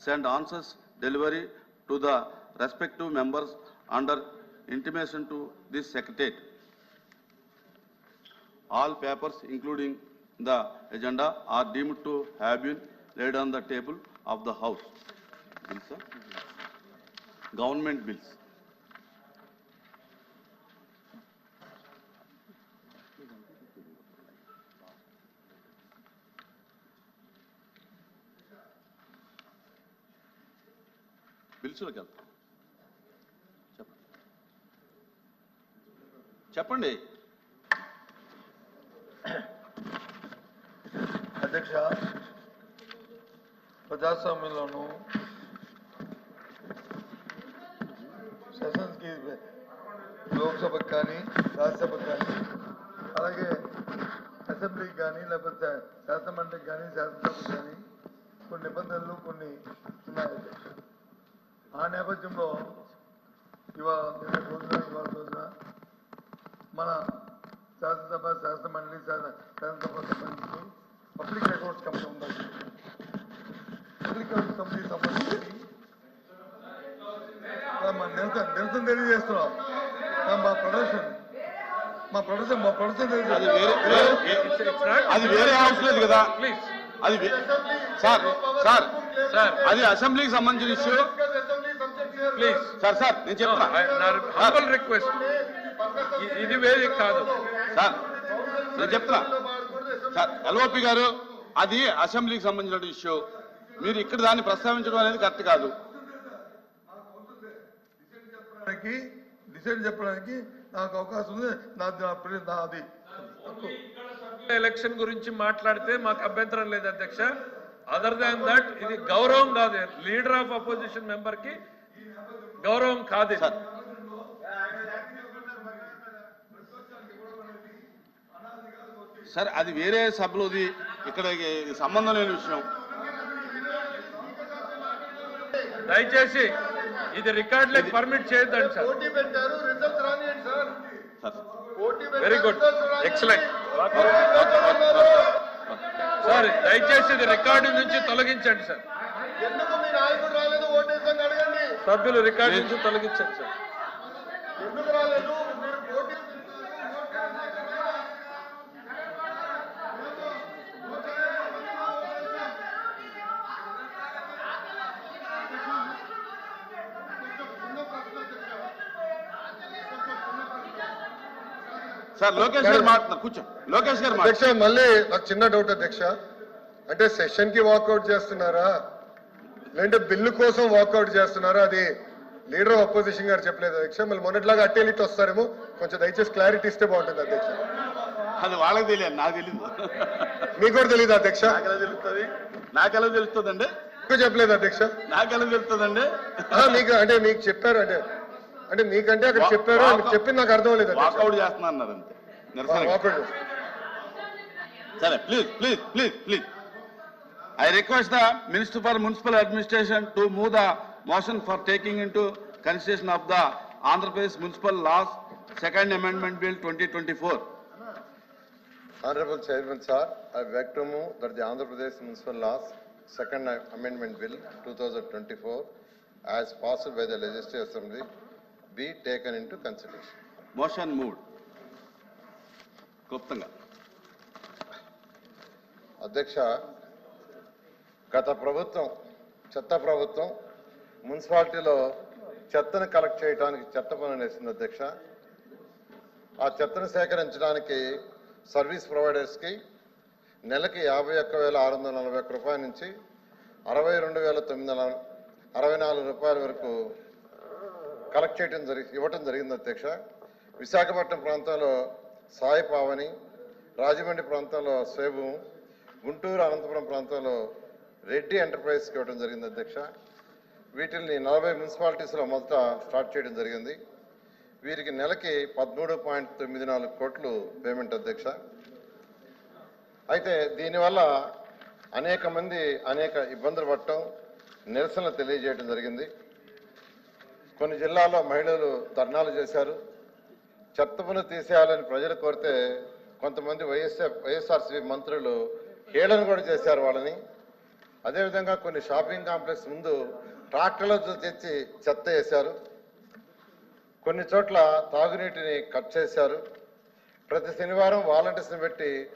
send answers delivery to the respective members under intimation to this secretariat. All papers, including the agenda, are deemed to have been laid on the table of the House. Bills, government bills. Bills look at. చెప్పండి అధ్యక్ష, ప్రజాస్వామ్యంలోనూ సెషన్స్కి లోక్సభకు కానీ రాజ్యసభకు కానీ అలాగే అసెంబ్లీకి కానీ లేకపోతే శాసనమండలికి కానీ శాసనసభకు కానీ కొన్ని నిబంధనలు కొన్ని ఉన్నాయి అధ్యక్ష. ఆ నేపథ్యంలో ఇవాళ రోజున మన శాసనసభ శాసనమండలి శాసనసభ సంబంధించి పబ్లిక్ రికార్డ్స్ కమిటీ ఉంది. పబ్లిక్ రికార్డ్స్ కమిటీకి సంబంధించి నిరసన తెలియజేస్తున్నాం. మా ప్రొడక్షన్ అది వేరే హౌస్ లేదు కదా, అది సార్ సార్ సార్ అది అసెంబ్లీకి సంబంధించిన ఇష్యూ. ప్లీజ్ సార్ సార్ నేను చెప్తున్నా రిక్వెస్ట్, ఇది వేరే కాదు సార్, నేను చెప్తున్నా సార్. ఎల్ఓపి గారు, అది అసెంబ్లీకి సంబంధించిన ఇష్యూ. మీరు ఇక్కడ దాన్ని ప్రస్తావించడం అనేది కరెక్ట్ కాదు. డిసైడ్ చెప్పడానికి నాకు అవకాశం ఉంది. నాది ఎలక్షన్ గురించి మాట్లాడితే మాకు అభ్యంతరం లేదు అధ్యక్ష. అదర్ దాన్ దట్ ఇది గౌరవం కాదు, లీడర్ ఆఫ్ అపోజిషన్ మెంబర్ కి గౌరవం కాదు. సార్ అది వేరే సభలోది, ఇక్కడ సంబంధం లేని విషయం. దయచేసి ఇది రికార్డులకు పర్మిట్ చేయొద్దండి sir. Very good, excellent sir. దయచేసి ఇది రికార్డు నుంచి తొలగించండి సార్. సభ్యులు రికార్డు నుంచి తొలగించండి సార్. సార్ లోకేష్ గారు మాట్లాడుతున్నారు, కూర్చో. లోకేష్ గారు అధ్యక్ష, మళ్ళీ నాకు చిన్న డౌట్ అధ్యక్ష. అంటే సెషన్ కి వాకౌట్ చేస్తున్నారా లేదంటే బిల్లు కోసం వాకౌట్ చేస్తున్నారా? అది లీడర్ ఆఫ్ అపోజిషన్ గారు చెప్పలేదు అధ్యక్ష. మళ్ళీ మొన్నట్లాగా అట్టేలిట్ వస్తారేమో, కొంచెం దయచేసి క్లారిటీ ఇస్తే బాగుంటుంది అధ్యక్ష. అది వాళ్ళకి తెలియదు, నాకు తెలియదు. మీకు కూడా తెలియదు అధ్యక్ష? నాకెలా తెలుస్తుంది? నాకెలా తెలుస్తుందండి? చెప్పలేదు అధ్యక్ష. నాకెలా తెలుస్తుందండి? మీకు అంటే మీకు చెప్పారు, అంటే మీకంటే అక్కడ చెప్పారు, చెప్పింది నాకు అర్థం లేదు. వాకౌట్ చేస్తున్నా అన్నారు అంతే, నిరసన. సరే, please please please please. I request the Minister for Municipal Administration to move the motion for taking into consideration of the Andhra Pradesh Municipal Laws Second Amendment Bill 2024. Honorable Chairman sir, I beg to move that the Andhra Pradesh Municipal Laws Second Amendment Bill 2024 as passed by the Legislative Assembly be taken into consideration. Motion moved. Kluptanga. అధ్యక్ష, గత ప్రభుత్వం చెత్త ప్రభుత్వం మున్సిపాలిటీలో చెత్తను collect చేయడానికి చెత్త పనులు వేసింది అధ్యక్ష. ఆ చెత్తను సేకరించడానికి సర్వీస్ ప్రొవైడర్స్కి నెలకి 51,641 రూపాయల నుంచి 62,964 రూపాయల వరకు కలెక్ట్ చేయడం ఇవ్వటం జరిగింది అధ్యక్ష. విశాఖపట్నం ప్రాంతంలో సాయి పావని, రాజమండ్రి ప్రాంతంలో సేబు, గుంటూరు అనంతపురం ప్రాంతంలో రెడ్డి ఎంటర్ప్రైజ్కి ఇవ్వడం జరిగింది అధ్యక్ష. వీటిని 40 మున్సిపాలిటీస్లో మొదట స్టార్ట్ చేయడం జరిగింది. వీరికి నెలకి 13.94 కోట్లు పేమెంట్ అధ్యక్ష. అయితే దీనివల్ల అనేక మంది అనేక ఇబ్బందులు పడటం, నిరసనలు తెలియజేయడం జరిగింది. కొన్ని జిల్లాల్లో మహిళలు ధర్నాలు చేశారు. చెత్తను తీసేయాలని ప్రజలు కోరితే కొంతమంది వైఎస్ఆర్సీపీ మంత్రులు హేళన కూడా చేశారు వాళ్ళని. అదేవిధంగా కొన్ని షాపింగ్ కాంప్లెక్స్ ముందు ట్రాక్టర్లతో తెచ్చి చెత్త వేశారు. కొన్ని చోట్ల తాగునీటిని కట్ చేశారు. ప్రతి శనివారం వాలంటీర్స్ని పెట్టి